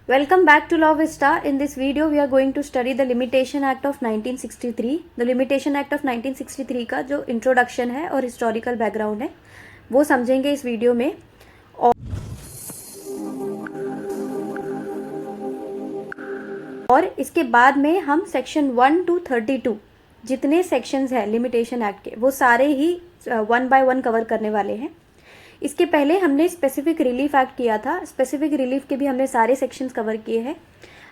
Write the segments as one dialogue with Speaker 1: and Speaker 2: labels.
Speaker 1: Welcome back to Law Vista. In this video, we are going to study the Limitation Act of 1963. The Limitation Act of 1963 का जो introduction है और historical background है वो समझेंगे इस वीडियो में। और इसके बाद में हम सेक्शन 1 to 32 जितने सेक्शंस हैं लिमिटेशन एक्ट के वो सारे ही 1 by 1 कवर करने वाले हैं। इसके पहले हमने स्पेसिफिक रिलीफ एक्ट किया था। स्पेसिफिक रिलीफ के भी हमने सारे सेक्शंस कवर किए हैं।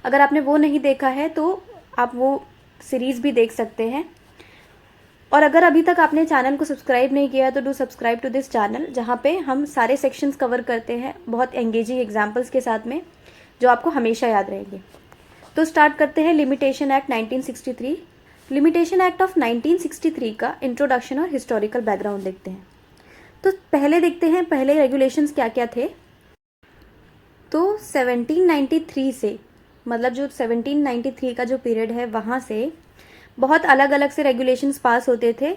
Speaker 1: अगर आपने वो नहीं देखा है तो आप वो सीरीज़ भी देख सकते हैं। और अगर अभी तक आपने चैनल को सब्सक्राइब नहीं किया तो do subscribe to this channel, जहाँ पे हम सारे सेक्शंस कवर करते हैं बहुत एंगेजिंग एग्जाम्पल्स के साथ में जो आपको हमेशा याद रहेंगे। तो स्टार्ट करते हैं limitation act 1963। Limitation act of 1963 का इंट्रोडक्शन और हिस्टोरिकल बैकग्राउंड देखते हैं। तो पहले देखते हैं पहले रेगुलेशंस क्या क्या थे। तो 1793 से, मतलब जो 1793 का जो पीरियड है वहाँ से बहुत अलग अलग से रेगुलेशंस पास होते थे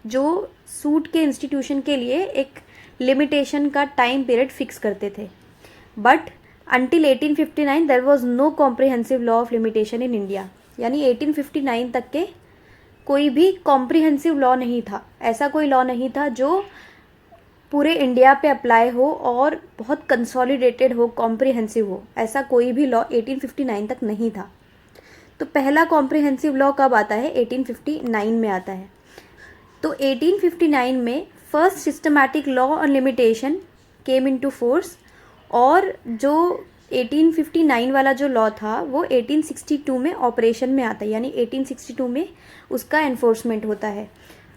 Speaker 1: जो सूट के इंस्टीट्यूशन के लिए एक लिमिटेशन का टाइम पीरियड फिक्स करते थे। But until 1859 there was no comprehensive law of limitation in India. यानी 1859 तक के कोई भी कॉम्प्रिहेंसिव लॉ नहीं था। ऐसा कोई लॉ नहीं था जो पूरे इंडिया पे अप्लाई हो और बहुत कंसोलिडेटेड हो, कॉम्प्रिहेंसिव हो। ऐसा कोई भी लॉ 1859 तक नहीं था। तो पहला कॉम्प्रिहेंसिव लॉ कब आता है? 1859 में आता है। तो 1859 में first systematic law on limitation came into force. और जो 1859 वाला जो लॉ था वो 1862 में ऑपरेशन में आता है, यानी 1862 में उसका एनफोर्समेंट होता है।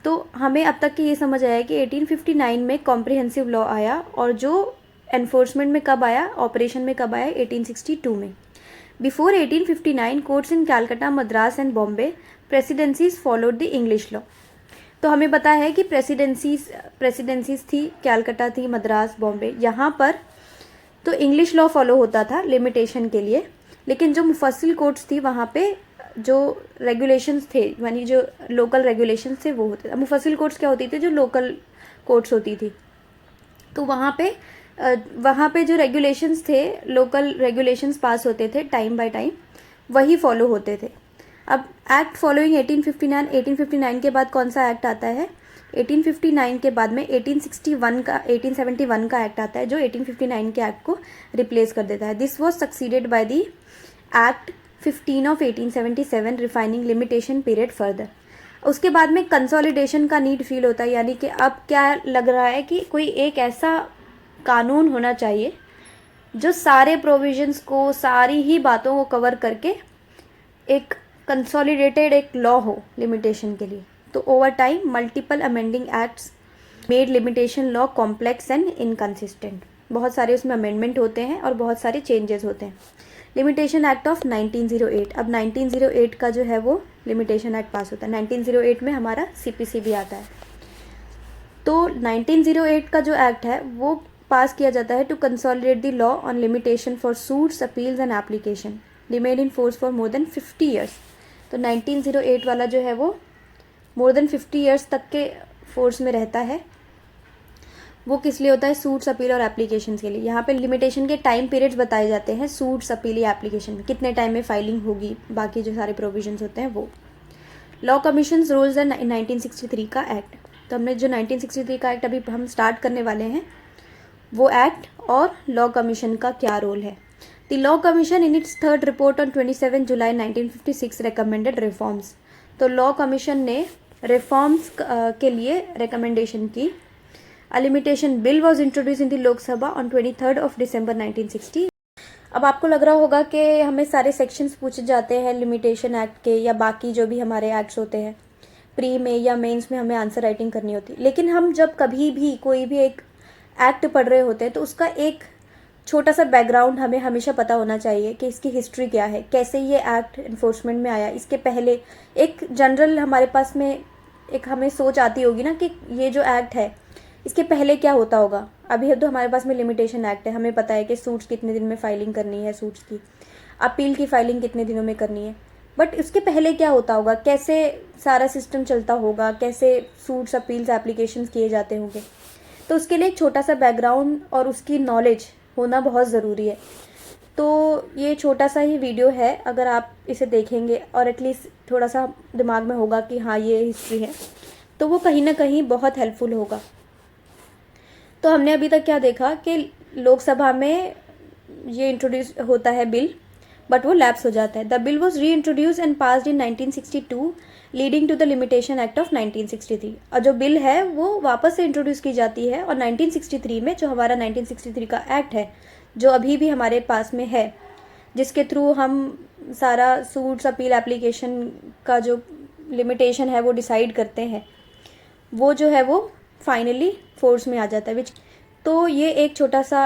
Speaker 1: तो हमें अब तक की ये समझ आया कि 1859 में कॉम्प्रिहेंसिव लॉ आया और जो एनफोर्समेंट में कब आया, ऑपरेशन में कब आया? 1862 में। Before 1859 courts in Calcutta, Madras and Bombay presidencies followed the English law. तो हमें पता है कि प्रेसिडेंसीज थी, कैलकाटा थी, मद्रास, बॉम्बे, यहाँ पर तो इंग्लिश लॉ फॉलो होता था लिमिटेशन के लिए। लेकिन जो मुफस्सिल कोर्ट्स थी वहाँ पे जो रेगुलेशंस थे, यानी जो लोकल रेगुलेशंस थे वो होते थे। मुफस्सिल कोर्ट्स क्या होती थी? जो लोकल कोर्ट्स होती थी। तो वहाँ पे जो रेगुलेशंस थे, लोकल रेगुलेशंस पास होते थे टाइम बाय टाइम, वही फॉलो होते थे। अब एक्ट फॉलोइंग 1859 के बाद कौन सा एक्ट आता है? 1859 के बाद में 1871 का एक्ट आता है जो 1859 के एक्ट को रिप्लेस कर देता है। This was succeeded by the act 15 of 1877 refining limitation period further. उसके बाद में कंसोलिडेशन का नीड फील होता है, यानी कि अब क्या लग रहा है कि कोई एक ऐसा कानून होना चाहिए जो सारे प्रोविजंस को, सारी ही बातों को कवर करके एक कंसोलिडेटेड एक लॉ हो लिमिटेशन के लिए। तो over time multiple amending acts made limitation law complex and inconsistent. बहुत सारे उसमें अमेंडमेंट होते हैं और बहुत सारे चेंजेस होते हैं। Limitation act of 1908। अब 1908 का जो है वो लिमिटेशन एक्ट पास होता है। 1908 में हमारा CPC भी आता है। तो 1908 का जो एक्ट है वो पास किया जाता है to consolidate the law on limitation for suits, appeals and application remain in force for more than 50 years. तो 1908 वाला जो है वो मोर देन 50 ईयर्स तक के फोर्स में रहता है। वो किस लिए होता है? सूट्स, अपील और एप्लीकेशन के लिए। यहाँ पे लिमिटेशन के टाइम पीरियड्स बताए जाते हैं सूट्स, अपील या एप्लीकेशन में, कितने टाइम में फाइलिंग होगी, बाकी जो सारे प्रोविजंस होते हैं वो। लॉ कमीशन रूल्स एंड 1963 का एक्ट। तो हमने जो 1963 का एक्ट अभी हम स्टार्ट करने वाले हैं वो एक्ट और लॉ कमीशन का क्या रोल है। The law commission in its third report on 27 July 1956 recommended reforms. तो लॉ कमीशन ने रिफॉर्म्स के लिए रिकमेंडेशन की। A limitation bill was introduced in the Lok Sabha on 23rd of December 1960। अब आपको लग रहा होगा कि हमें सारे सेक्शंस पूछे जाते हैं लिमिटेशन एक्ट के या बाकी जो भी हमारे एक्ट्स होते हैं, प्री में या मेंस में हमें आंसर राइटिंग करनी होती है। लेकिन हम जब कभी भी कोई भी एक एक्ट पढ़ रहे होते हैं तो उसका एक छोटा सा बैकग्राउंड हमें हमेशा पता होना चाहिए कि इसकी हिस्ट्री क्या है, कैसे ये एक्ट इन्फोर्समेंट में आया। इसके पहले एक जनरल हमारे पास में एक हमें सोच आती होगी ना कि ये जो एक्ट है इसके पहले क्या होता होगा। अभी तो हमारे पास में लिमिटेशन एक्ट है, हमें पता है कि सूट्स कितने दिन में फाइलिंग करनी है, सूट्स की अपील की फाइलिंग कितने दिनों में करनी है। बट इसके पहले क्या होता होगा, कैसे सारा सिस्टम चलता होगा, कैसे सूट्स, अपील्स, एप्लीकेशंस किए जाते होंगे। तो उसके लिए एक छोटा सा बैकग्राउंड और उसकी नॉलेज होना बहुत ज़रूरी है। तो ये छोटा सा ही वीडियो है, अगर आप इसे देखेंगे और एटलीस्ट थोड़ा सा दिमाग में होगा कि हाँ ये हिस्ट्री है, तो वो कहीं ना कहीं बहुत हेल्पफुल होगा। तो हमने अभी तक क्या देखा कि लोकसभा में ये इंट्रोड्यूस होता है बिल, बट वो लैप्स हो जाता है। The bill was reintroduce and passed in 1962 leading to the limitation act of 1963। और जो बिल है वो वापस से इंट्रोड्यूस की जाती है और 1963 में जो हमारा 1963 का एक्ट है, जो अभी भी हमारे पास में है, जिसके थ्रू हम सारा सूट्स अपील एप्लीकेशन का जो लिमिटेशन है वो डिसाइड करते हैं, वो जो है वो फाइनली फोर्स में आ जाता है। तो ये एक छोटा सा,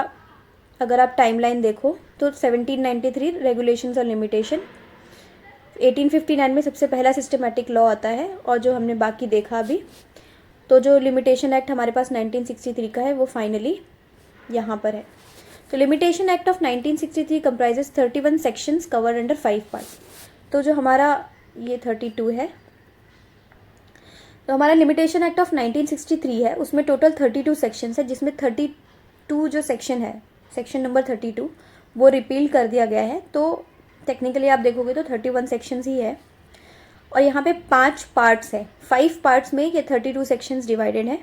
Speaker 1: अगर आप टाइमलाइन देखो तो 1793 रेगुलेशंस और लिमिटेशन, 1859 में सबसे पहला सिस्टमेटिक लॉ आता है, और जो हमने बाकी देखा अभी, तो जो लिमिटेशन एक्ट हमारे पास 1963 का है वो फाइनली यहाँ पर है। तो limitation act of 1963 comprises 31 sections covered under 5 parts. तो जो हमारा ये 32 है, तो हमारा लिमिटेशन एक्ट ऑफ 1963 है, उसमें टोटल 32 सेक्शंस है, जिसमें 32 जो सेक्शन है, सेक्शन नंबर 32 वो रिपील कर दिया गया है। तो टेक्निकली आप देखोगे तो 31 सेक्शंस ही है, और यहाँ पे 5 पार्ट्स है। 5 पार्ट्स में ये 32 सेक्शंस डिवाइडेड है।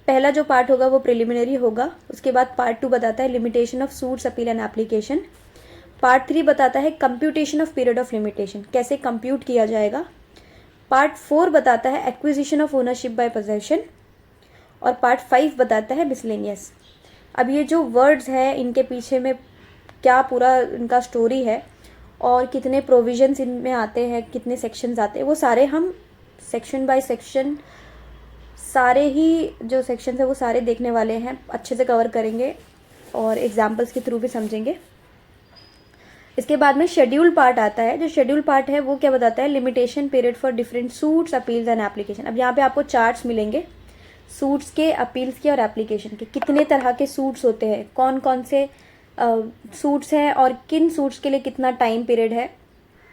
Speaker 1: पहला जो पार्ट होगा वो प्रिलिमिनरी होगा, उसके बाद पार्ट 2 बताता है limitation of suits appeal and application, part 3 बताता है computation of period of limitation, कैसे कंप्यूट किया जाएगा, पार्ट 4 बताता है acquisition of ownership by possession, और पार्ट 5 बताता है मिसलेनियस। अब ये जो वर्ड्स हैं इनके पीछे में क्या पूरा इनका स्टोरी है और कितने प्रोविजंस इनमें आते हैं, कितने सेक्शंस आते हैं, वो सारे हम सेक्शन बाय सेक्शन सारे ही जो सेक्शंस है वो सारे देखने वाले हैं, अच्छे से कवर करेंगे और एग्जाम्पल्स के थ्रू भी समझेंगे। इसके बाद में शेड्यूल पार्ट आता है। जो शेड्यूल पार्ट है वो क्या बताता है, limitation period for different suits appeals and application. अब यहाँ पे आपको चार्ट्स मिलेंगे सूट्स के, अपील्स के और एप्लीकेशन के, कितने तरह के सूट्स होते हैं, कौन कौन से सूट्स हैं और किन सूट्स के लिए कितना टाइम पीरियड है।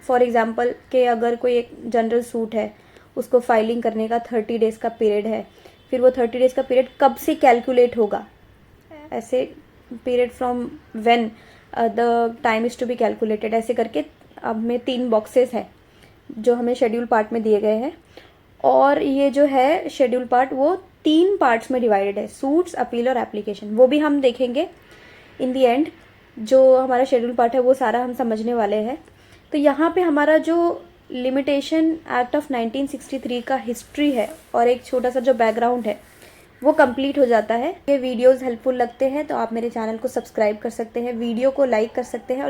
Speaker 1: फॉर एग्जांपल कि अगर कोई एक जनरल सूट है, उसको फाइलिंग करने का 30 डेज़ का पीरियड है, फिर वो 30 डेज़ का पीरियड कब से कैलकुलेट होगा, ऐसे period from when the time is to be calculated, ऐसे करके अब में 3 बॉक्सेस हैं जो हमें शेड्यूल पार्ट में दिए गए हैं। और ये जो है शेड्यूल पार्ट वो 3 पार्ट्स में डिवाइडेड है, सूट्स, अपील और एप्लीकेशन। वो भी हम देखेंगे इन दी एंड। जो हमारा शेड्यूल पार्ट है वो सारा हम समझने वाले हैं। तो यहाँ पे हमारा जो लिमिटेशन एक्ट ऑफ 1963 का हिस्ट्री है और एक छोटा सा जो बैकग्राउंड है वो कंप्लीट हो जाता है। ये वीडियोस हेल्पफुल लगते हैं तो आप मेरे चैनल को सब्सक्राइब कर सकते हैं, वीडियो को लाइक कर सकते हैं और